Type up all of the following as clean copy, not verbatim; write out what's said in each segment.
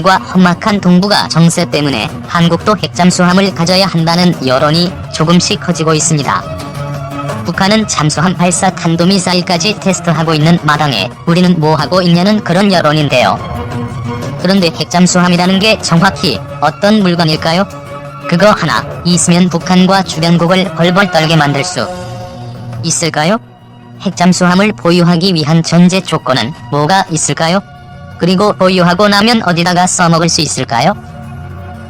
과 험악한 동북아 정세 때문에 한국도 핵잠수함을 가져야 한다는 여론이 조금씩 커지고 있습니다. 북한은 잠수함 발사 탄도미사일까지 테스트하고 있는 마당에 우리는 뭐하고 있냐는 그런 여론인데요. 그런데 핵잠수함이라는 게 정확히 어떤 물건일까요? 그거 하나 있으면 북한과 주변국을 벌벌 떨게 만들 수 있을까요? 핵잠수함을 보유하기 위한 전제 조건은 뭐가 있을까요? 그리고 보유하고 나면 어디다가 써먹을 수 있을까요?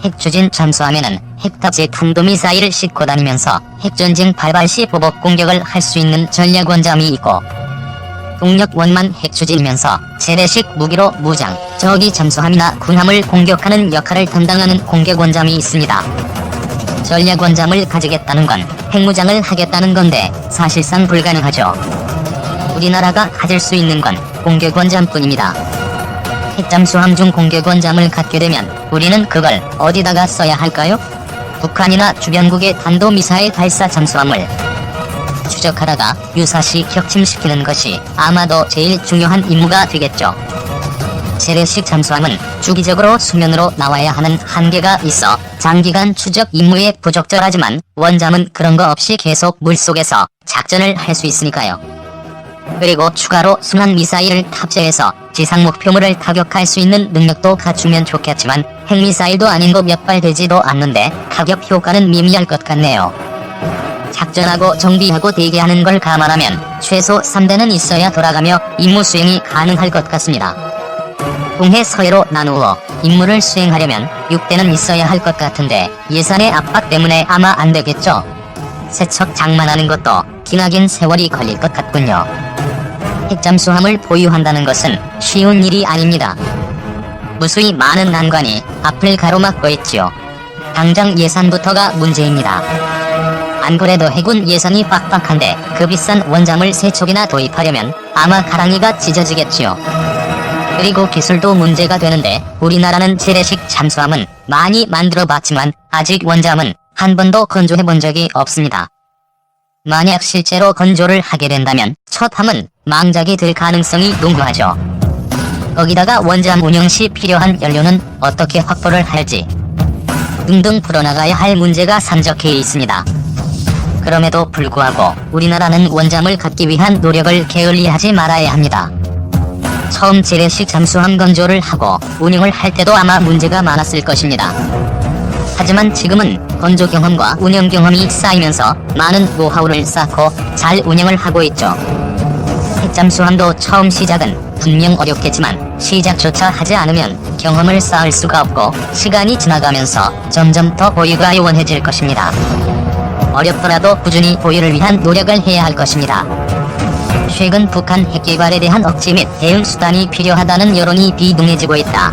핵추진 잠수함에는 핵탑재 탄도미사일을 싣고 다니면서 핵전쟁 발발 시 보복 공격을 할 수 있는 전략원잠이 있고, 동력원만 핵추진이면서 재래식 무기로 무장, 저기 잠수함이나 군함을 공격하는 역할을 담당하는 공격원잠이 있습니다. 전략원잠을 가지겠다는 건 핵무장을 하겠다는 건데 사실상 불가능하죠. 우리나라가 가질 수 있는 건 공격원잠뿐입니다. 핵잠수함 중 공격원잠을 갖게 되면 우리는 그걸 어디다가 써야 할까요? 북한이나 주변국의 탄도미사일 발사 잠수함을 추적하다가 유사시 격침시키는 것이 아마도 제일 중요한 임무가 되겠죠. 재래식 잠수함은 주기적으로 수면으로 나와야 하는 한계가 있어 장기간 추적 임무에 부적절하지만 원잠은 그런 거 없이 계속 물속에서 작전을 할 수 있으니까요. 그리고 추가로 순환 미사일을 탑재해서 지상 목표물을 타격할 수 있는 능력도 갖추면 좋겠지만 핵미사일도 아닌 거 몇 발 되지도 않는데 타격 효과는 미미할 것 같네요. 작전하고 정비하고 대기하는 걸 감안하면 최소 3대는 있어야 돌아가며 임무 수행이 가능할 것 같습니다. 동해 서해로 나누어 임무를 수행하려면 6대는 있어야 할 것 같은데 예산의 압박 때문에 아마 안 되겠죠. 세척 장만하는 것도 기나긴 세월이 걸릴 것 같군요. 핵잠수함을 보유한다는 것은 쉬운 일이 아닙니다. 무수히 많은 난관이 앞을 가로막고 있지요. 당장 예산부터가 문제입니다. 안 그래도 해군 예산이 빡빡한데 그 비싼 원잠을 3척이나 도입하려면 아마 가랑이가 찢어지겠지요. 그리고 기술도 문제가 되는데 우리나라는 재래식 잠수함은 많이 만들어봤지만 아직 원잠은 한 번도 건조해본 적이 없습니다. 만약 실제로 건조를 하게 된다면 첫 함은 망작이 될 가능성이 농후하죠. 거기다가 원잠 운영 시 필요한 연료는 어떻게 확보를 할지 등등 풀어나가야 할 문제가 산적해 있습니다. 그럼에도 불구하고 우리나라는 원잠을 갖기 위한 노력을 게을리하지 말아야 합니다. 처음 재래식 잠수함 건조를 하고 운영을 할 때도 아마 문제가 많았을 것입니다. 하지만 지금은 건조 경험과 운영 경험이 쌓이면서 많은 노하우를 쌓고 잘 운영을 하고 있죠. 핵잠수함도 처음 시작은 분명 어렵겠지만 시작조차 하지 않으면 경험을 쌓을 수가 없고 시간이 지나가면서 점점 더 보유가 요원해질 것입니다. 어렵더라도 꾸준히 보유를 위한 노력을 해야 할 것입니다. 최근 북한 핵개발에 대한 억제 및 대응 수단이 필요하다는 여론이 비등해지고 있다.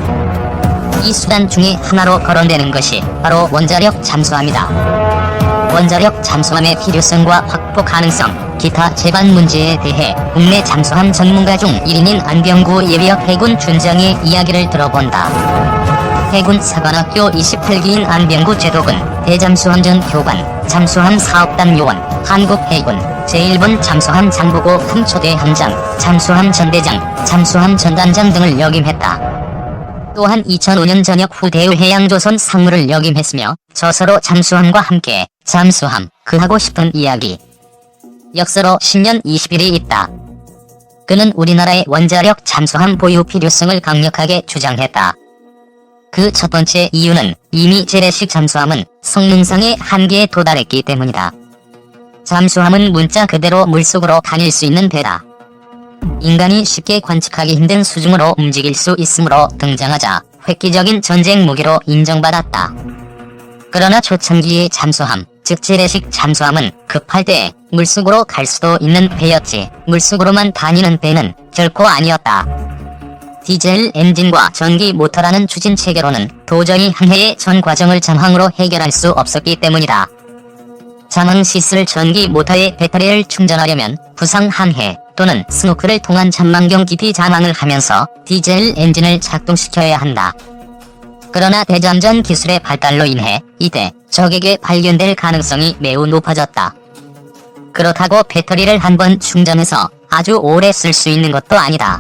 이 수단 중에 하나로 거론되는 것이 바로 원자력 잠수함이다. 원자력 잠수함의 필요성과 확보 가능성, 기타 제반 문제에 대해 국내 잠수함 전문가 중 1인인 안병구 예비역 해군 준장의 이야기를 들어본다. 해군 사관학교 28기인 안병구 제독은 대잠수함전 교관, 잠수함 사업단 요원, 한국해군 제1번 잠수함 장보고 함초대 함장, 잠수함 전대장, 잠수함 전단장 등을 역임했다. 또한 2005년 전역 후 대우해양조선 상무를 역임했으며 저서로 잠수함과 함께 잠수함, 그 하고 싶은 이야기 역서로 10년 20일이 있다. 그는 우리나라의 원자력 잠수함 보유 필요성을 강력하게 주장했다. 그 첫 번째 이유는 이미 재래식 잠수함은 성능상의 한계에 도달했기 때문이다. 잠수함은 문자 그대로 물속으로 다닐 수 있는 배다. 인간이 쉽게 관측하기 힘든 수중으로 움직일 수 있으므로 등장하자 획기적인 전쟁 무기로 인정받았다. 그러나 초창기의 잠수함, 즉 재래식 잠수함은 급할 때 물속으로 갈 수도 있는 배였지 물속으로만 다니는 배는 결코 아니었다. 디젤 엔진과 전기 모터라는 추진 체계로는 도저히 한 해의 전 과정을 잠항으로 해결할 수 없었기 때문이다. 잠항 시 쓸 전기 모터에 배터리를 충전하려면 부상 항해 또는 스노클을 통한 잠망경 깊이 잠항을 하면서 디젤 엔진을 작동시켜야 한다. 그러나 대잠전 기술의 발달로 인해 이때 적에게 발견될 가능성이 매우 높아졌다. 그렇다고 배터리를 한번 충전해서 아주 오래 쓸 수 있는 것도 아니다.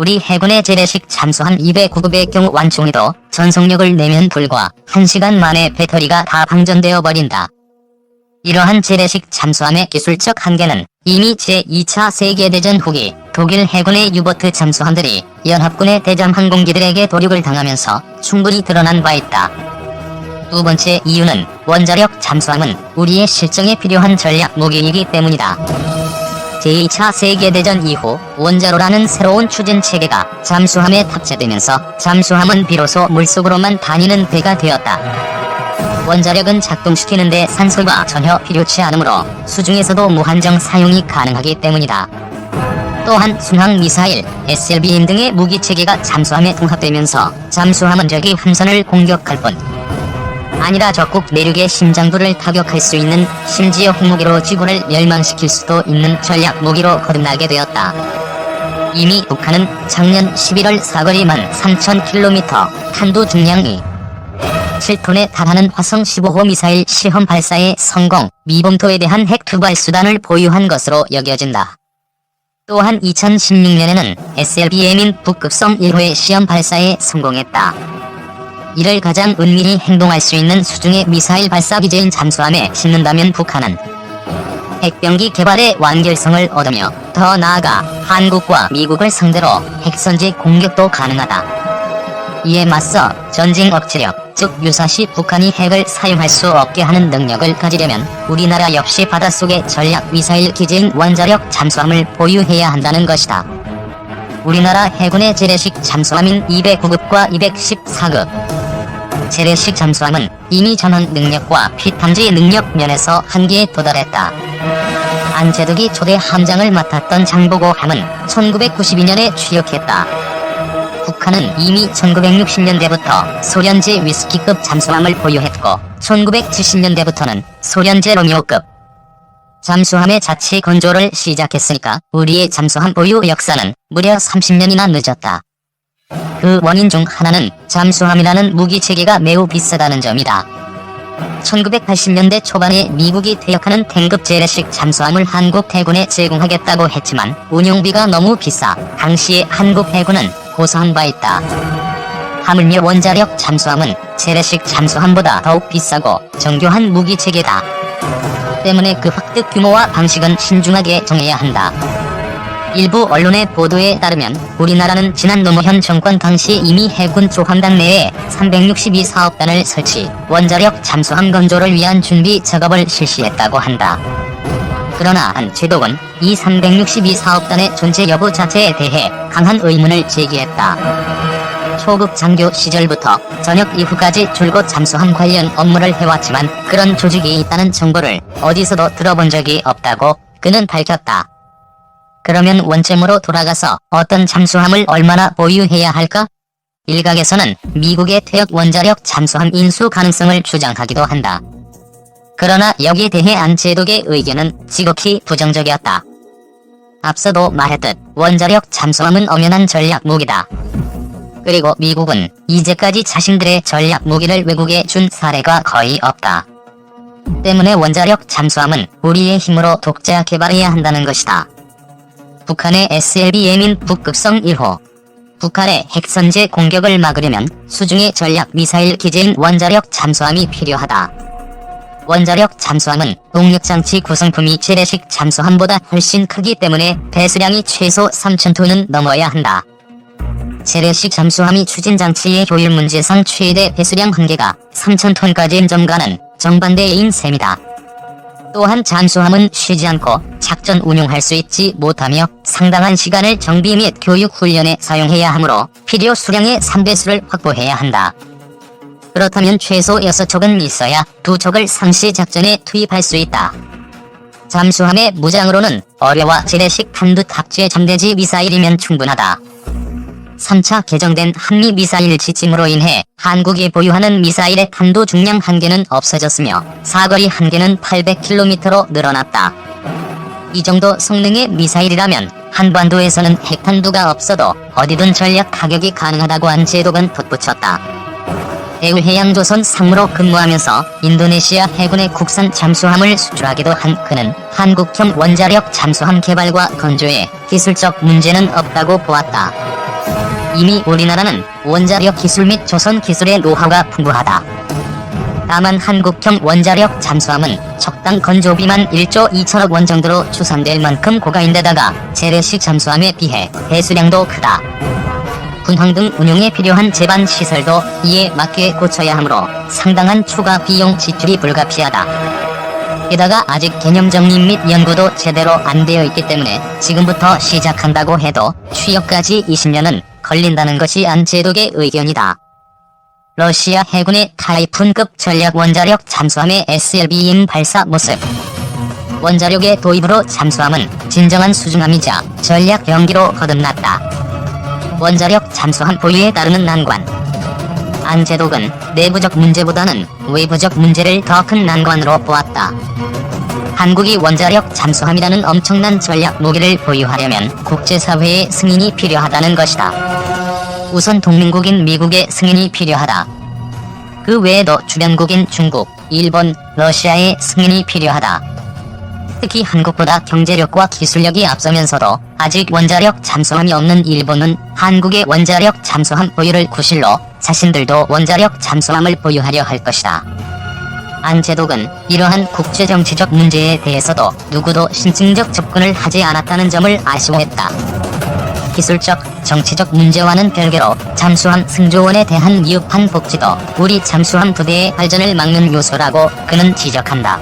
우리 해군의 재래식 잠수함 209급의 경우 완충해도 전속력을 내면 불과 1시간 만에 배터리가 다 방전되어 버린다. 이러한 재래식 잠수함의 기술적 한계는 이미 제2차 세계대전 후기 독일 해군의 유보트 잠수함들이 연합군의 대잠 항공기들에게 도륙을 당하면서 충분히 드러난 바 있다. 두 번째 이유는 원자력 잠수함은 우리의 실정에 필요한 전략 무기이기 때문이다. 제2차 세계대전 이후 원자로라는 새로운 추진 체계가 잠수함에 탑재되면서 잠수함은 비로소 물속으로만 다니는 배가 되었다. 원자력은 작동시키는데 산소가 전혀 필요치 않으므로 수중에서도 무한정 사용이 가능하기 때문이다. 또한 순항미사일, SLBM 등의 무기체계가 잠수함에 통합되면서 잠수함은 적의 함선을 공격할 뿐 아니라 적국 내륙의 심장부를 타격할 수 있는, 심지어 핵무기로 지구를 멸망시킬 수도 있는 전략 무기로 거듭나게 되었다. 이미 북한은 작년 11월 사거리 13,000km, 탄두 중량이 7톤에 달하는 화성 15호 미사일 시험 발사에 성공, 미봉토에 대한 핵 투발 수단을 보유한 것으로 여겨진다. 또한 2016년에는 SLBM인 북극성 1호의 시험 발사에 성공했다. 이를 가장 은밀히 행동할 수 있는 수중의 미사일 발사 기제인 잠수함에 싣는다면 북한은 핵병기 개발의 완결성을 얻으며 더 나아가 한국과 미국을 상대로 핵선제 공격도 가능하다. 이에 맞서 전쟁 억제력, 즉 유사시 북한이 핵을 사용할 수 없게 하는 능력을 가지려면 우리나라 역시 바닷속의 전략 미사일 기제인 원자력 잠수함을 보유해야 한다는 것이다. 우리나라 해군의 재래식 잠수함인 209급과 214급. 재래식 잠수함은 이미 전원 능력과 피탐지 능력 면에서 한계에 도달했다. 안재덕이 초대 함장을 맡았던 장보고함은 1992년에 취역했다. 북한은 이미 1960년대부터 소련제 위스키급 잠수함을 보유했고 1970년대부터는 소련제 로미오급 잠수함의 자체 건조를 시작했으니까 우리의 잠수함 보유 역사는 무려 30년이나 늦었다. 그 원인 중 하나는 잠수함이라는 무기체계가 매우 비싸다는 점이다. 1980년대 초반에 미국이 퇴역하는 탱급 재래식 잠수함을 한국 해군에 제공하겠다고 했지만 운용비가 너무 비싸 당시에 한국 해군은 고사한 바 있다. 하물며 원자력 잠수함은 재래식 잠수함보다 더욱 비싸고 정교한 무기체계다. 때문에 그 획득 규모와 방식은 신중하게 정해야 한다. 일부 언론의 보도에 따르면 우리나라는 지난 노무현 정권 당시 이미 해군 조함당 내에 362사업단을 설치, 원자력 잠수함 건조를 위한 준비 작업을 실시했다고 한다. 그러나 안재덕은 이 362사업단의 존재 여부 자체에 대해 강한 의문을 제기했다. 초급 장교 시절부터 전역 이후까지 줄곧 잠수함 관련 업무를 해왔지만 그런 조직이 있다는 정보를 어디서도 들어본 적이 없다고 그는 밝혔다. 그러면 원점으로 돌아가서 어떤 잠수함을 얼마나 보유해야 할까? 일각에서는 미국의 퇴역 원자력 잠수함 인수 가능성을 주장하기도 한다. 그러나 여기에 대해 안재덕의 의견은 지극히 부정적이었다. 앞서도 말했듯 원자력 잠수함은 엄연한 전략 무기다. 그리고 미국은 이제까지 자신들의 전략 무기를 외국에 준 사례가 거의 없다. 때문에 원자력 잠수함은 우리의 힘으로 독자 개발해야 한다는 것이다. 북한의 SLBM인 북극성 1호. 북한의 핵선제 공격을 막으려면 수중의 전략 미사일 기제인 원자력 잠수함이 필요하다. 원자력 잠수함은 동력장치 구성품이 재래식 잠수함보다 훨씬 크기 때문에 배수량이 최소 3,000톤은 넘어야 한다. 재래식 잠수함이 추진장치의 효율 문제상 최대 배수량 한계가 3,000톤까지인 점과는 정반대인 셈이다. 또한 잠수함은 쉬지 않고 작전 운용할 수 있지 못하며 상당한 시간을 정비 및 교육 훈련에 사용해야 하므로 필요 수량의 3배수를 확보해야 한다. 그렇다면 최소 6척은 있어야 2척을 상시 작전에 투입할 수 있다. 잠수함의 무장으로는 어뢰와 재래식 탄두 탑재 잠대지 미사일이면 충분하다. 3차 개정된 한미 미사일 지침으로 인해 한국이 보유하는 미사일의 탄두 중량 한계는 없어졌으며 사거리 한계는 800km로 늘어났다. 이 정도 성능의 미사일이라면 한반도에서는 핵탄두가 없어도 어디든 전략 타격이 가능하다고 안재덕은 덧붙였다. 대우해양조선 상무로 근무하면서 인도네시아 해군의 국산 잠수함을 수출하기도 한 그는 한국형 원자력 잠수함 개발과 건조에 기술적 문제는 없다고 보았다. 이미 우리나라는 원자력 기술 및 조선 기술의 노하우가 풍부하다. 다만 한국형 원자력 잠수함은 적당 건조비만 1조 2천억 원 정도로 추산될 만큼 고가인데다가 재래식 잠수함에 비해 배수량도 크다. 군항 등 운용에 필요한 제반 시설도 이에 맞게 고쳐야 하므로 상당한 추가 비용 지출이 불가피하다. 게다가 아직 개념 정립 및 연구도 제대로 안 되어 있기 때문에 지금부터 시작한다고 해도 취역까지 20년은 걸린다는 것이 안제독의 의견이다. 러시아 해군의 타이푼급 전략 원자력 잠수함의 SLBM 발사 모습. 원자력의 도입으로 잠수함은 진정한 수중함이자 전략 병기로 거듭났다. 원자력 잠수함 보유에 따르는 난관. 안제독은 내부적 문제보다는 외부적 문제를 더 큰 난관으로 보았다. 한국이 원자력 잠수함이라는 엄청난 전략 무기를 보유하려면 국제사회의 승인이 필요하다는 것이다. 우선 동맹국인 미국의 승인이 필요하다. 그 외에도 주변국인 중국, 일본, 러시아의 승인이 필요하다. 특히 한국보다 경제력과 기술력이 앞서면서도 아직 원자력 잠수함이 없는 일본은 한국의 원자력 잠수함 보유를 구실로 자신들도 원자력 잠수함을 보유하려 할 것이다. 안제독은 이러한 국제정치적 문제에 대해서도 누구도 신증적 접근을 하지 않았다는 점을 아쉬워했다. 기술적, 정치적 문제와는 별개로 잠수함 승조원에 대한 미흡한 복지도 우리 잠수함 부대의 발전을 막는 요소라고 그는 지적한다.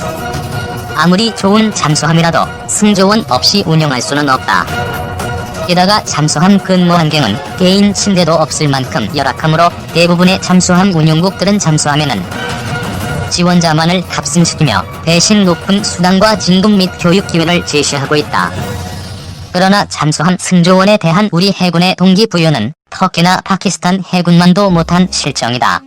아무리 좋은 잠수함이라도 승조원 없이 운영할 수는 없다. 게다가 잠수함 근무 환경은 개인 침대도 없을 만큼 열악하므로 대부분의 잠수함 운용국들은 잠수함에는 지원자만을 탑승시키며 대신 높은 수당과 진급 및 교육 기회를 제시하고 있다. 그러나 잠수함 승조원에 대한 우리 해군의 동기부여는 터키나 파키스탄 해군만도 못한 실정이다.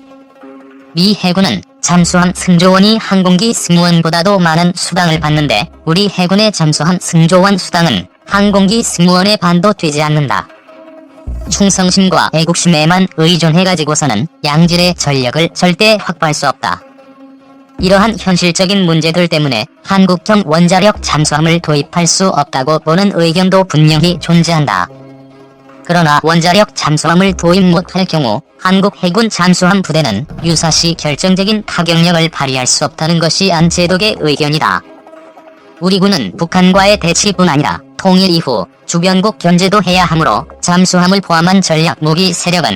미 해군은 잠수함 승조원이 항공기 승무원보다도 많은 수당을 받는데 우리 해군의 잠수함 승조원 수당은 항공기 승무원의 반도 되지 않는다. 충성심과 애국심에만 의존해가지고서는 양질의 전력을 절대 확보할 수 없다. 이러한 현실적인 문제들 때문에 한국형 원자력 잠수함을 도입할 수 없다고 보는 의견도 분명히 존재한다. 그러나 원자력 잠수함을 도입 못할 경우 한국 해군 잠수함 부대는 유사시 결정적인 타격력을 발휘할 수 없다는 것이 안제독의 의견이다. 우리 군은 북한과의 대치뿐 아니라 통일 이후 주변국 견제도 해야 하므로 잠수함을 포함한 전략 무기 세력은